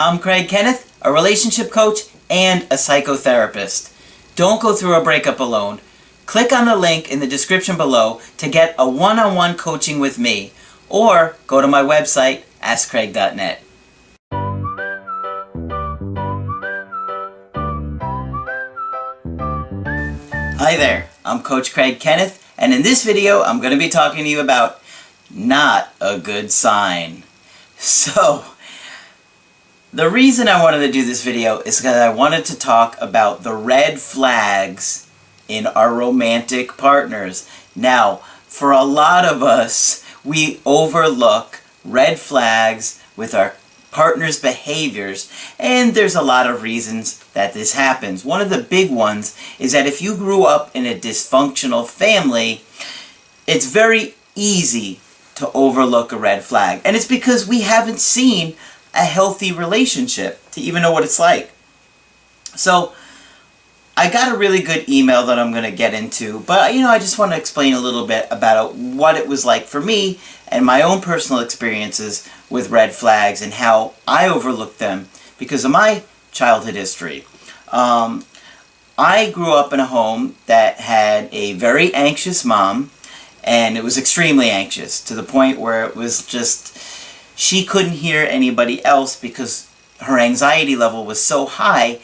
I'm Kenneth, a relationship coach and a psychotherapist. Don't go through a breakup alone. Click on the link in the description below to get a one-on-one coaching with me, or go to my website, askcraig.net. Hi there, I'm Coach Craig Kenneth, and in this video I'm going to be talking to you about not a good sign. So, the reason I wanted to do this video is because I wanted to talk about the red flags in our romantic partners. Now, for a lot of us, we overlook red flags with our partner's behaviors, and there's a lot of reasons that this happens. One of the big ones is that if you grew up in a dysfunctional family, it's very easy to overlook a red flag. And it's because we haven't seen a healthy relationship to even know what it's like. So, I got a really good email that I'm going to get into, but I just want to explain a little bit about what it was like for me and my own personal experiences with red flags and how I overlooked them because of my childhood history. I grew up in a home that had a very anxious mom, and it was extremely anxious to the point where it was just, she couldn't hear anybody else because her anxiety level was so high.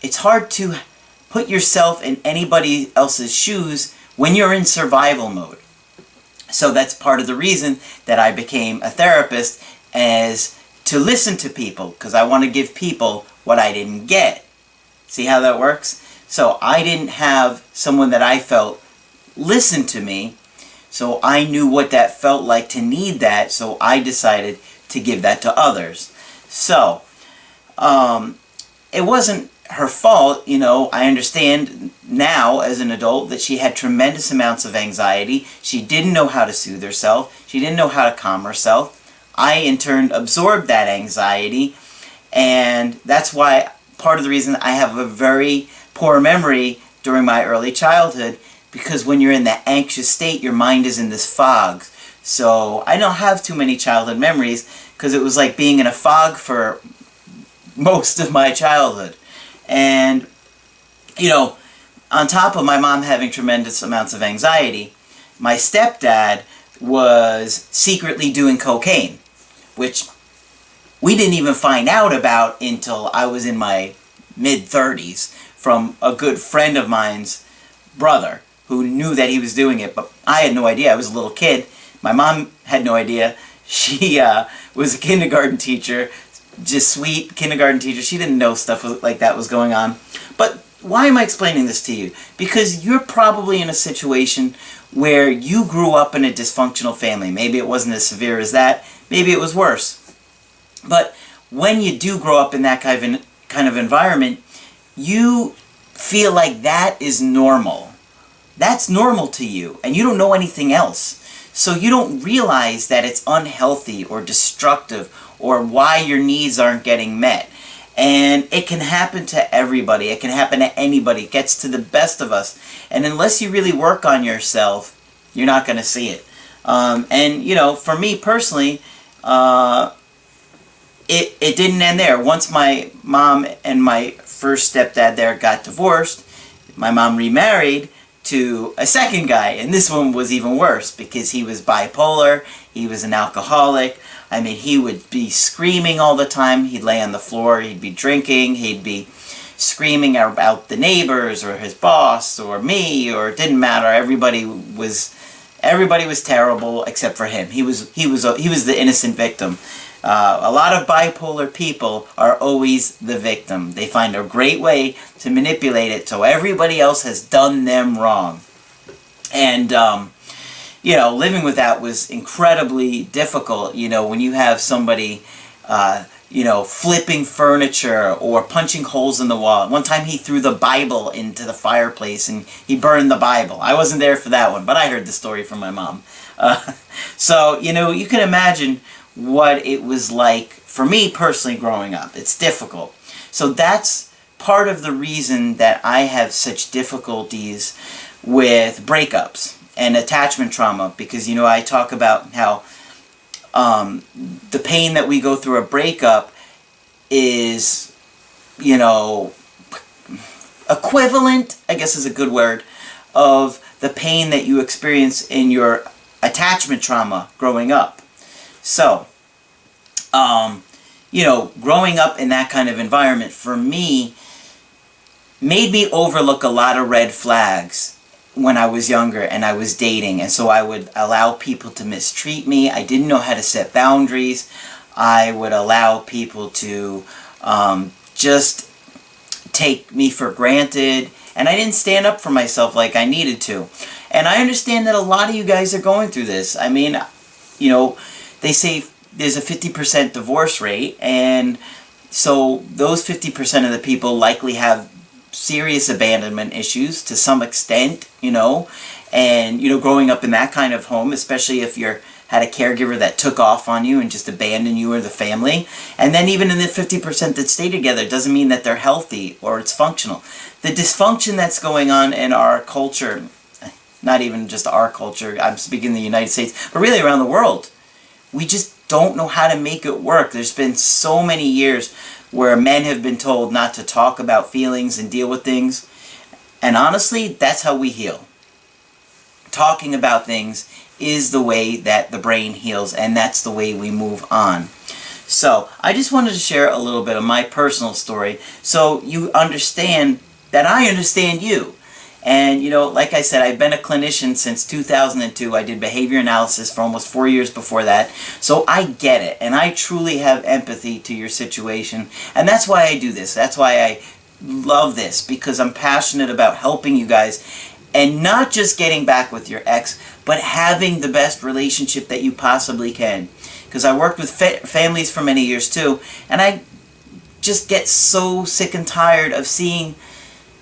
It's hard to put yourself in anybody else's shoes when you're in survival mode. So that's part of the reason that I became a therapist, as to listen to people, because I want to give people what I didn't get. See how that works? So I didn't have someone that I felt listened to me, so I knew what that felt like to need that, so I decided to give that to others. So, it wasn't her fault, I understand now as an adult that she had tremendous amounts of anxiety. She didn't know how to soothe herself. She didn't know how to calm herself. I, in turn, absorbed that anxiety, and that's why part of the reason I have a very poor memory during my early childhood, because when you're in that anxious state, your mind is in this fog. So I don't have too many childhood memories because it was like being in a fog for most of my childhood. And, on top of my mom having tremendous amounts of anxiety, my stepdad was secretly doing cocaine, which we didn't even find out about until I was in my mid-30s from a good friend of mine's brother who knew that he was doing it, but I had no idea. I was a little kid. My mom had no idea. She was a kindergarten teacher, just sweet kindergarten teacher. She didn't know stuff like that was going on. But why am I explaining this to you? Because you're probably in a situation where you grew up in a dysfunctional family. Maybe it wasn't as severe as that. Maybe it was worse. But when you do grow up in that kind of environment, you feel like that is normal. That's normal to you, and you don't know anything else. So you don't realize that it's unhealthy or destructive or why your needs aren't getting met. And it can happen to everybody. It can happen to anybody. It gets to the best of us. And unless you really work on yourself, you're not going to see it. For me personally, it didn't end there. Once my mom and my first stepdad there got divorced, my mom remarried to a second guy, and this one was even worse because he was bipolar, he was an alcoholic. I mean, he would be screaming all the time. He'd lay on the floor, he'd be drinking, he'd be screaming about the neighbors or his boss or me, or it didn't matter. Everybody was terrible except for him. He was the innocent victim. A lot of bipolar people are always the victim. They find a great way to manipulate it so everybody else has done them wrong. And, living with that was incredibly difficult, when you have somebody, flipping furniture or punching holes in the wall. One time he threw the Bible into the fireplace and he burned the Bible. I wasn't there for that one, but I heard the story from my mom. So, you can imagine what it was like for me personally growing up. It's difficult. So that's part of the reason that I have such difficulties with breakups and attachment trauma, because I talk about how the pain that we go through a breakup is, you know, equivalent, I guess is a good word, of the pain that you experience in your attachment trauma growing up. So, you know, growing up in that kind of environment for me made me overlook a lot of red flags when I was younger and I was dating. And so I would allow people to mistreat me. I didn't know how to set boundaries. I would allow people to just take me for granted. And I didn't stand up for myself like I needed to. And I understand that a lot of you guys are going through this. I mean, you know, they say there's a 50% divorce rate. And so those 50% of the people likely have serious abandonment issues to some extent, you know. And, you know, growing up in that kind of home, especially if you're had a caregiver that took off on you and just abandoned you or the family. And then even in the 50% that stay together doesn't mean that they're healthy or it's functional. The dysfunction that's going on in our culture, not even just our culture, I'm speaking in the United States, but really around the world, we just don't know how to make it work. There's been so many years where men have been told not to talk about feelings and deal with things. And honestly, that's how we heal. Talking about things is the way that the brain heals, and that's the way we move on. So I just wanted to share a little bit of my personal story so you understand that I understand you. And, you know, like I said, I've been a clinician since 2002. I did behavior analysis for almost 4 years before that. So I get it, and I truly have empathy to your situation. And that's why I do this. That's why I love this, because I'm passionate about helping you guys and not just getting back with your ex, but having the best relationship that you possibly can. Because I worked with families for many years too, and I just get so sick and tired of seeing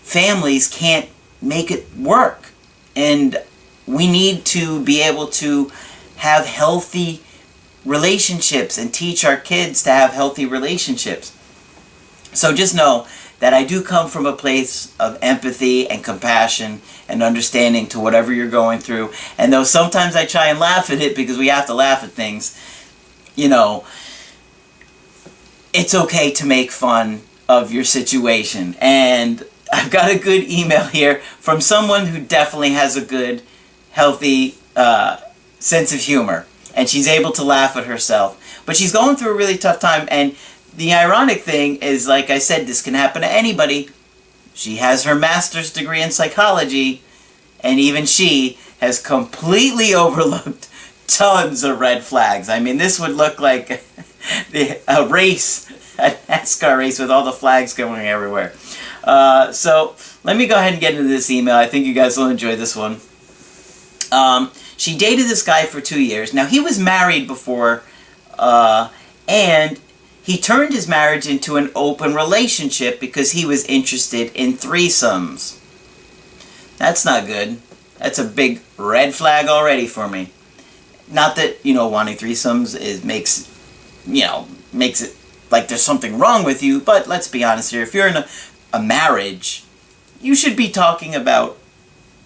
families can't make it work. And we need to be able to have healthy relationships and teach our kids to have healthy relationships. So just know that I do come from a place of empathy and compassion and understanding to whatever you're going through. And though sometimes I try and laugh at it because we have to laugh at things, you know, it's okay to make fun of your situation. And I've got a good email here from someone who definitely has a good, healthy sense of humor. And she's able to laugh at herself. But she's going through a really tough time. And the ironic thing is, like I said, this can happen to anybody. She has her master's degree in psychology, and even she has completely overlooked tons of red flags. I mean, this would look like a race, a NASCAR race with all the flags going everywhere. So let me go ahead and get into this email. I think you guys will enjoy this one. She dated this guy for 2 years. Now, he was married before, and he turned his marriage into an open relationship because he was interested in threesomes. That's not good. That's a big red flag already for me. Not that, you know, wanting threesomes makes it like there's something wrong with you, but let's be honest here. If you're in a marriage, you should be talking about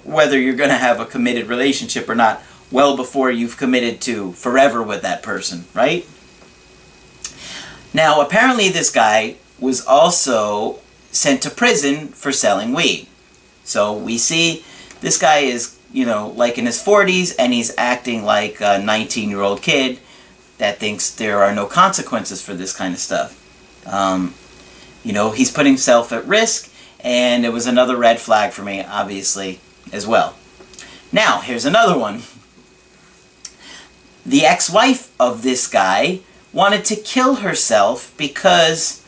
whether you're going to have a committed relationship or not well before you've committed to forever with that person, right? Now, apparently this guy was also sent to prison for selling weed. So we see this guy is, you know, like in his 40s, and he's acting like a 19-year-old kid that thinks there are no consequences for this kind of stuff. You know, he's putting himself at risk, and it was another red flag for me, obviously, as well. Now, here's another one. The ex-wife of this guy wanted to kill herself because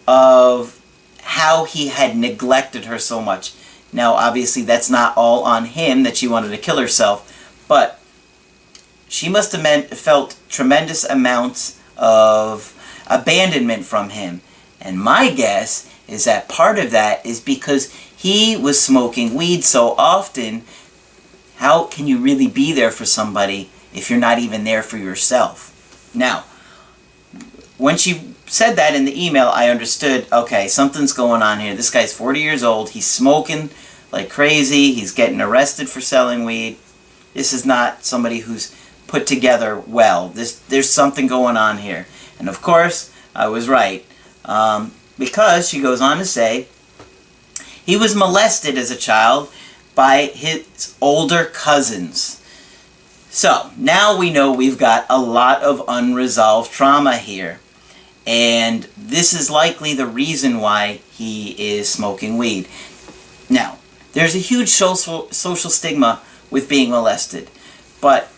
of how he had neglected her so much. Now, obviously, that's not all on him that she wanted to kill herself, but she must have felt tremendous amounts of abandonment from him. And my guess is that part of that is because he was smoking weed so often. How can you really be there for somebody if you're not even there for yourself? Now, when she said that in the email, I understood, okay, something's going on here. This guy's 40 years old. He's smoking like crazy. He's getting arrested for selling weed. This is not somebody who's put together well. There's something going on here. And of course, I was right. Because, she goes on to say, he was molested as a child by his older cousins. So, now we know we've got a lot of unresolved trauma here. And this is likely the reason why he is smoking weed. Now, there's a huge social stigma with being molested. But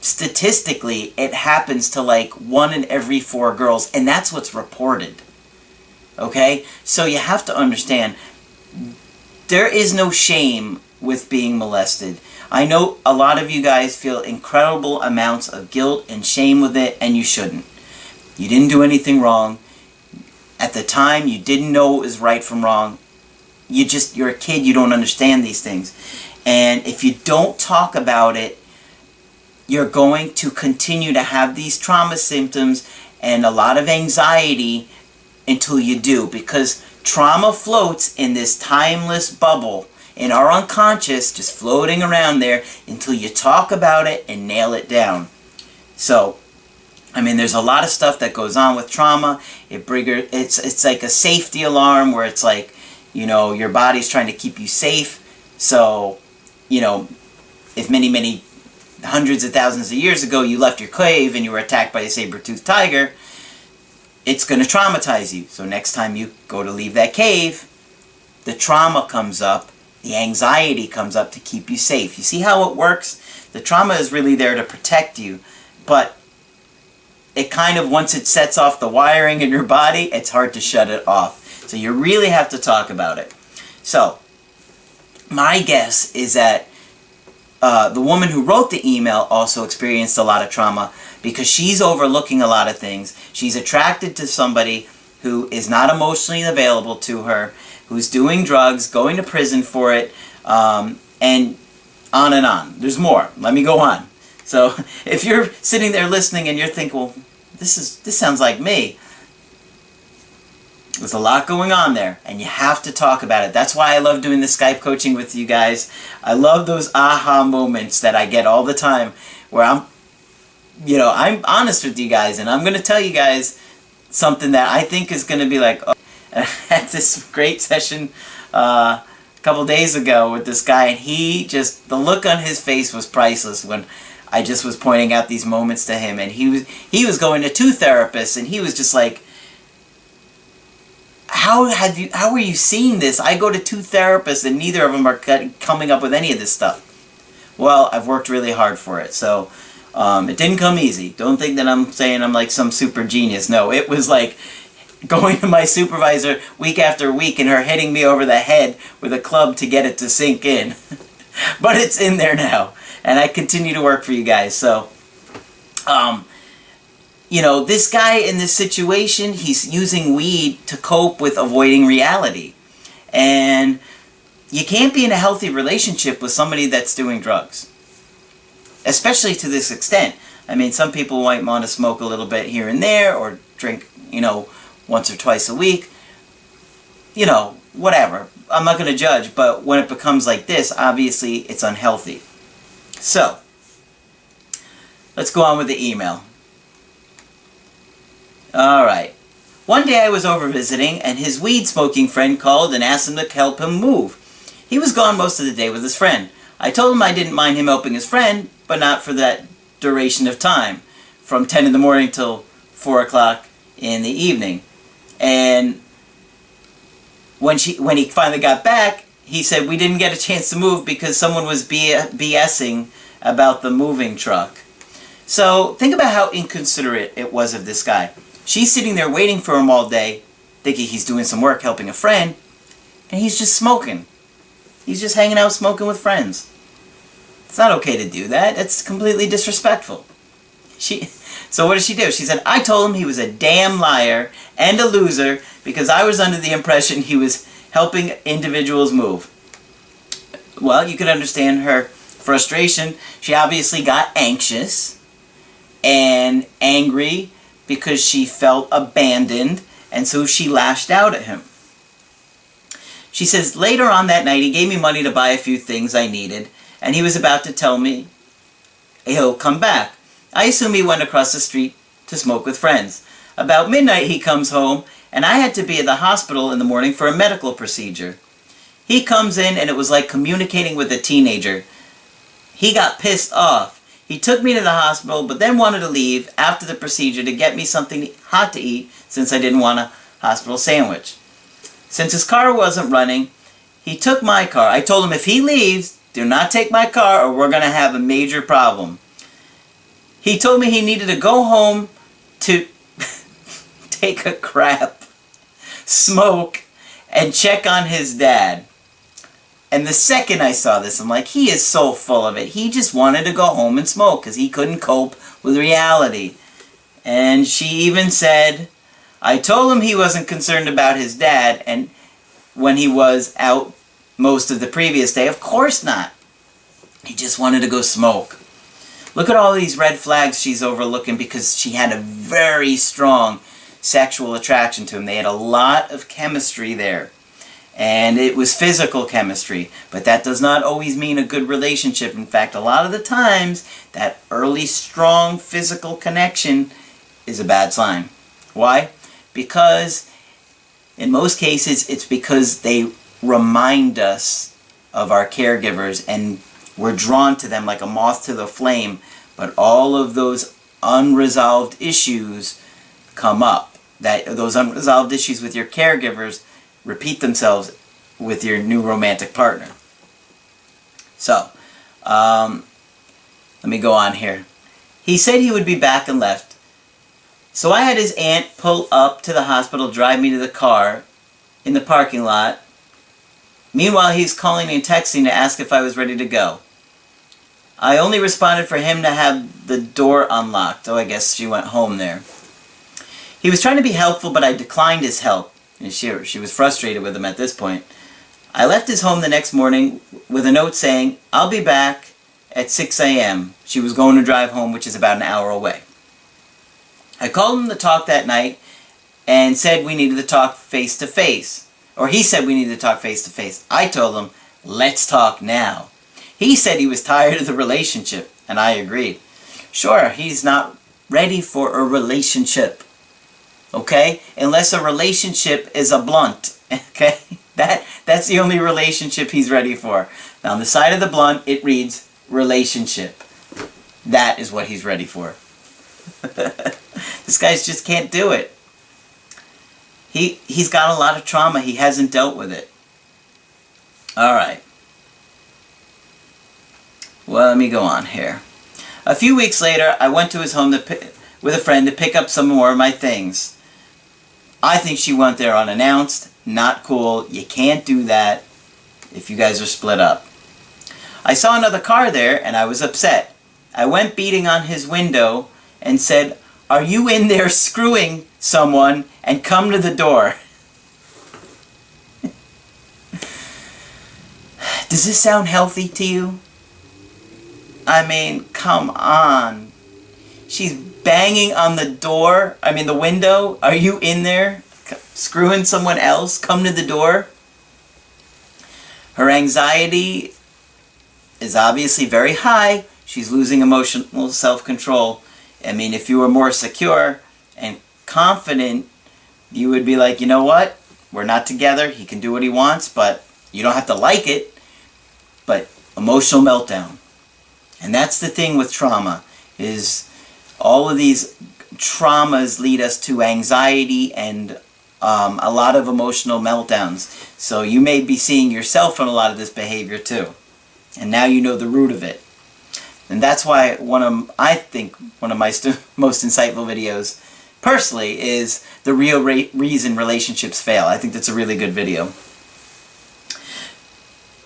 statistically, it happens to like 1 in every 4 girls. And that's what's reported. Okay? So you have to understand, there is no shame with being molested. I know a lot of you guys feel incredible amounts of guilt and shame with it, and you shouldn't. You didn't do anything wrong. At the time, you didn't know what was right from wrong. You're a kid, you don't understand these things. And if you don't talk about it, you're going to continue to have these trauma symptoms and a lot of anxiety until you do. Because trauma floats in this timeless bubble in our unconscious, just floating around there until you talk about it and nail it down. So, I mean, there's a lot of stuff that goes on with trauma. It's like a safety alarm where it's like, you know, your body's trying to keep you safe. So, you know, if many hundreds of thousands of years ago you left your cave and you were attacked by a saber-toothed tiger, it's going to traumatize you. So next time you go to leave that cave, the trauma comes up, the anxiety comes up to keep you safe. You see how it works? The trauma is really there to protect you, but it kind of, once it sets off the wiring in your body, it's hard to shut it off. So you really have to talk about it. So, my guess is that the woman who wrote the email also experienced a lot of trauma because she's overlooking a lot of things. She's attracted to somebody who is not emotionally available to her, who's doing drugs, going to prison for it, and on and on. There's more. Let me go on. So if you're sitting there listening and you're thinking, well, this sounds like me, there's a lot going on there, and you have to talk about it. That's why I love doing the Skype coaching with you guys. I love those aha moments that I get all the time where I'm honest with you guys, and I'm going to tell you guys something that I think is going to be like, oh. And I had this great session a couple days ago with this guy, and the look on his face was priceless when I just was pointing out these moments to him, and he was going to 2 therapists, and he was just like, how are you seeing this? I go to 2 therapists and neither of them are coming up with any of this stuff. Well, I've worked really hard for it, so it didn't come easy. Don't think that I'm saying I'm like some super genius. No, it was like going to my supervisor week after week and her hitting me over the head with a club to get it to sink in. But it's in there now, and I continue to work for you guys. So, this guy in this situation, he's using weed to cope with avoiding reality. And you can't be in a healthy relationship with somebody that's doing drugs, especially to this extent. I mean, some people might want to smoke a little bit here and there, or drink, once or twice a week. Whatever. I'm not going to judge, but when it becomes like this, obviously it's unhealthy. So, let's go on with the email. Alright. One day I was over visiting, and his weed-smoking friend called and asked him to help him move. He was gone most of the day with his friend. I told him I didn't mind him helping his friend, but not for that duration of time, from 10 in the morning till 4 o'clock in the evening. And when he finally got back, he said we didn't get a chance to move because someone was BSing about the moving truck. So think about how inconsiderate it was of this guy. She's sitting there waiting for him all day, thinking he's doing some work helping a friend, and he's just smoking. He's just hanging out smoking with friends. It's not okay to do that. It's completely disrespectful. So what did she do? She said, I told him he was a damn liar and a loser because I was under the impression he was helping individuals move. Well, you could understand her frustration. She obviously got anxious and angry because she felt abandoned, and so she lashed out at him. She says, later on that night, he gave me money to buy a few things I needed, and he was about to tell me he'll come back. I assume he went across the street to smoke with friends. About midnight he comes home, and I had to be at the hospital in the morning for a medical procedure. He comes in, and it was like communicating with a teenager. He got pissed off. He took me to the hospital, but then wanted to leave after the procedure to get me something hot to eat since I didn't want a hospital sandwich. Since his car wasn't running, he took my car. I told him if he leaves, do not take my car or we're going to have a major problem. He told me he needed to go home to take a crap, smoke, and check on his dad. And the second I saw this, I'm like, he is so full of it. He just wanted to go home and smoke because he couldn't cope with reality. And she even said, I told him he wasn't concerned about his dad and when he was out most of the previous day. Of course not. He just wanted to go smoke. Look at all these red flags she's overlooking because she had a very strong sexual attraction to him. They had a lot of chemistry there. And it was physical chemistry, but that does not always mean a good relationship. In fact, a lot of the times, that early strong physical connection is a bad sign. Why? Because in most cases, it's because they remind us of our caregivers and we're drawn to them like a moth to the flame, but all of those unresolved issues come up. Those unresolved issues with your caregivers repeat themselves with your new romantic partner. So, let me go on here. He said he would be back and left. So I had his aunt pull up to the hospital, drive me to the car in the parking lot. Meanwhile, he's calling me and texting to ask if I was ready to go. I only responded for him to have the door unlocked. Oh, I guess she went home there. He was trying to be helpful, but I declined his help. And she was frustrated with him at this point. I left his home the next morning with a note saying, I'll be back at 6 a.m. She was going to drive home, which is about an hour away. I called him to talk that night and said we needed to talk face to face. Or he said we needed to talk face to face. I told him, let's talk now. He said he was tired of the relationship, and I agreed. Sure, he's not ready for a relationship. Okay? Unless a relationship is a blunt. Okay? That's the only relationship he's ready for. Now on the side of the blunt, it reads relationship. That is what he's ready for. This guy just can't do it. He's got a lot of trauma. He hasn't dealt with it. Alright. Well, let me go on here. A few weeks later, I went to his home with a friend to pick up some more of my things. I think she went there unannounced. Not cool. You can't do that if you guys are split up. I saw another car there and I was upset. I went beating on his window and said, are you in there screwing someone and come to the door? Does this sound healthy to you? I mean, come on. She's banging on the door, the window. Are you in there screwing someone else? Come to the door. Her anxiety is obviously very high. She's losing emotional self-control. If you were more secure and confident, you would be like, you know what? We're not together. He can do what he wants, but you don't have to like it. But emotional meltdown. And that's the thing with trauma, is all of these traumas lead us to anxiety and a lot of emotional meltdowns. So you may be seeing yourself in a lot of this behavior too. And now you know the root of it. And that's why I think one of my most insightful videos, personally, is the real reason relationships fail. I think that's a really good video.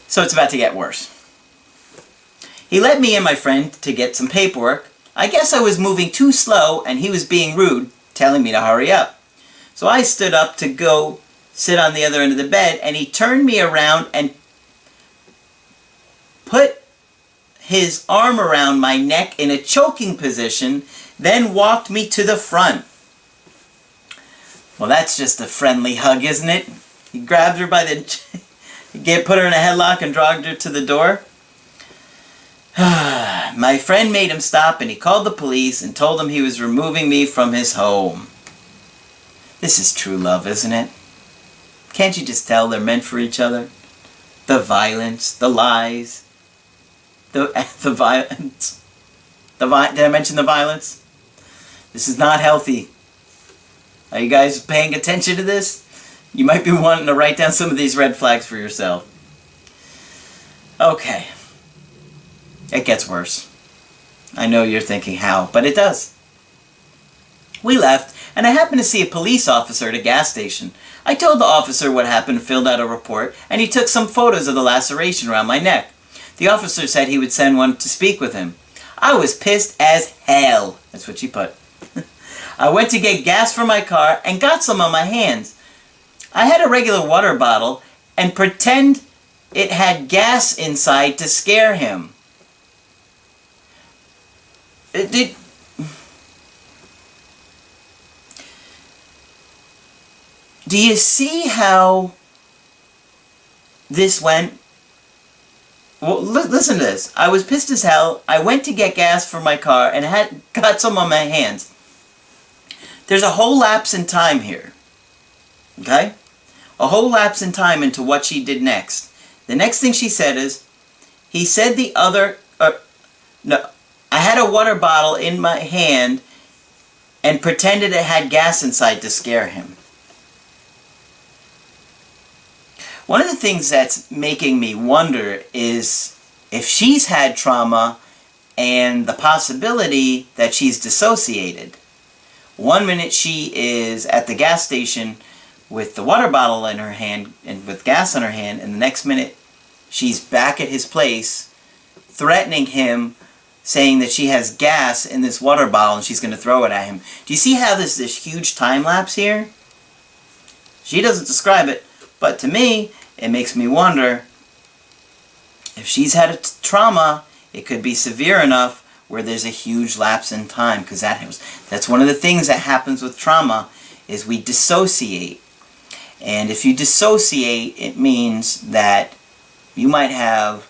So it's about to get worse. He let me and my friend to get some paperwork. I guess I was moving too slow and he was being rude, telling me to hurry up. So I stood up to go sit on the other end of the bed and he turned me around and put his arm around my neck in a choking position, then walked me to the front. Well, that's just a friendly hug, isn't it? He grabbed her by the... put her in a headlock and dragged her to the door. My friend made him stop and he called the police and told them he was removing me from his home. This is true love, isn't it? Can't you just tell they're meant for each other? The violence, the lies, the violence. Did I mention the violence? This is not healthy. Are you guys paying attention to this? You might be wanting to write down some of these red flags for yourself. Okay. It gets worse. I know you're thinking how, but it does. We left, and I happened to see a police officer at a gas station. I told the officer what happened, filled out a report, and he took some photos of the laceration around my neck. The officer said he would send one to speak with him. I was pissed as hell. That's what she put. I went to get gas for my car and got some on my hands. I had a regular water bottle and pretend it had gas inside to scare him. Do you see how this went? Well, listen to this. I was pissed as hell. I went to get gas for my car and got some on my hands. There's a whole lapse in time here. Okay? A whole lapse in time into what she did next. The next thing she said is, he said no, I had a water bottle in my hand and pretended it had gas inside to scare him. One of the things that's making me wonder is if she's had trauma and the possibility that she's dissociated. One minute she is at the gas station with the water bottle in her hand and with gas in her hand, and the next minute she's back at his place threatening him, saying that she has gas in this water bottle and she's going to throw it at him. Do you see how there's this huge time lapse here? She doesn't describe it, but to me, it makes me wonder if she's had a trauma, it could be severe enough where there's a huge lapse in time, because that's one of the things that happens with trauma is we dissociate. And if you dissociate, it means that you might have,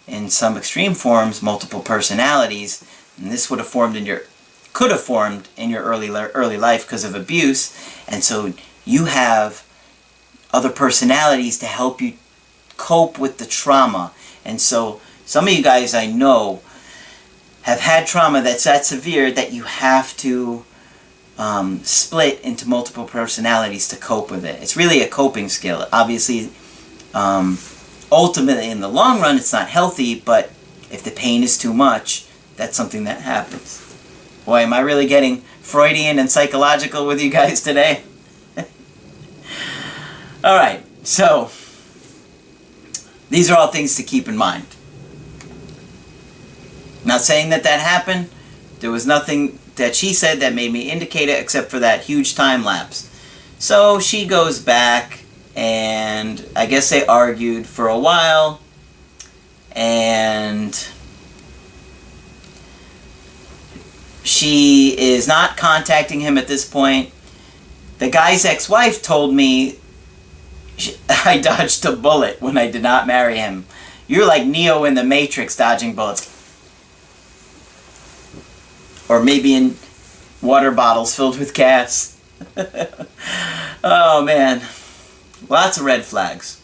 in some extreme forms, multiple personalities, and this could have formed in your early life because of abuse, and so you have other personalities to help you cope with the trauma. And so some of you guys I know have had trauma that's that severe that you have to split into multiple personalities to cope with it. It's really a coping skill. Obviously, ultimately in the long run it's not healthy, but if the pain is too much, that's something that happens. Boy, am I really getting Freudian and psychological with you guys today? Alright, so these are all things to keep in mind. Not saying that happened. There was nothing that she said that made me indicate it except for that huge time lapse. So she goes back, and I guess they argued for a while, and she is not contacting him at this point. The guy's ex-wife told me I dodged a bullet when I did not marry him. You're like Neo in the Matrix dodging bullets. Or maybe in water bottles filled with gas. Oh man. Lots of red flags.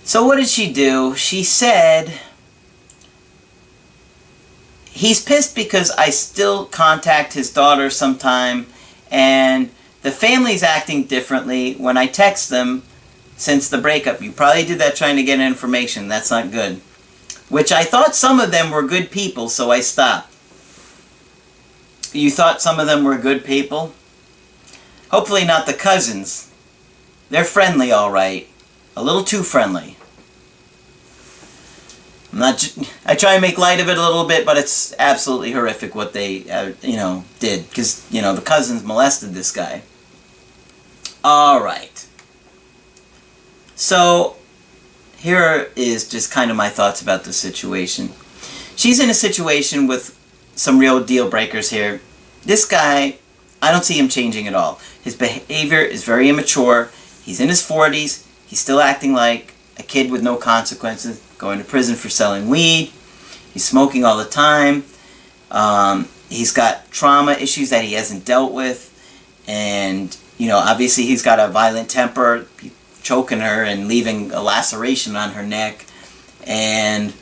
So what did she do? She said, he's pissed because I still contact his daughter sometime, and the family's acting differently when I text them since the breakup. You probably did that trying to get information. That's not good. Which I thought some of them were good people, so I stopped. You thought some of them were good people? Hopefully not the cousins. They're friendly, all right. A little too friendly. I try and make light of it a little bit, but it's absolutely horrific what they, did. Because, the cousins molested this guy. Alright. So, here is just kind of my thoughts about the situation. She's in a situation with some real deal breakers here. This guy, I don't see him changing at all. His behavior is very immature. He's in his 40s. He's still acting like a kid with no consequences. Going to prison for selling weed. He's smoking all the time. He's got trauma issues that he hasn't dealt with. And, you know, obviously he's got a violent temper, choking her and leaving a laceration on her neck. And,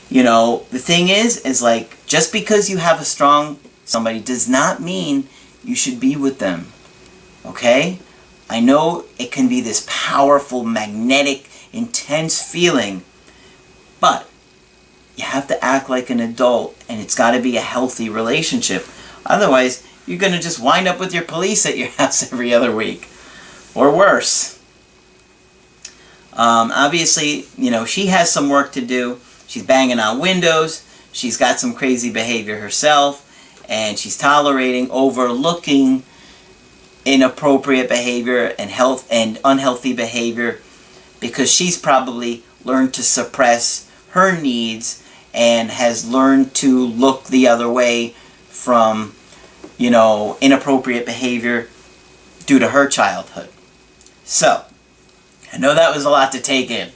you know, the thing is like, just because you have a strong somebody does not mean you should be with them. Okay? I know it can be this powerful, magnetic, intense feeling, but you have to act like an adult, and it's got to be a healthy relationship. Otherwise, you're going to just wind up with your police at your house every other week. Or worse. Obviously, you know, she has some work to do. She's banging on windows. She's got some crazy behavior herself. And she's tolerating, overlooking inappropriate behavior and unhealthy behavior because she's probably learned to suppress her needs and has learned to look the other way from, you know, inappropriate behavior due to her childhood. So, I know that was a lot to take in,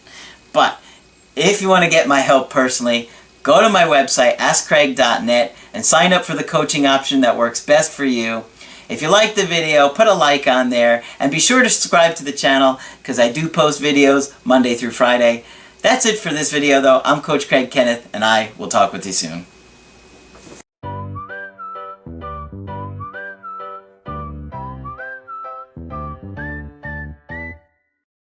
but if you want to get my help personally, go to my website, askcraig.net, and sign up for the coaching option that works best for you. If you like the video, put a like on there, and be sure to subscribe to the channel, because I do post videos Monday through Friday. That's it for this video, though. I'm Coach Craig Kenneth, and I will talk with you soon.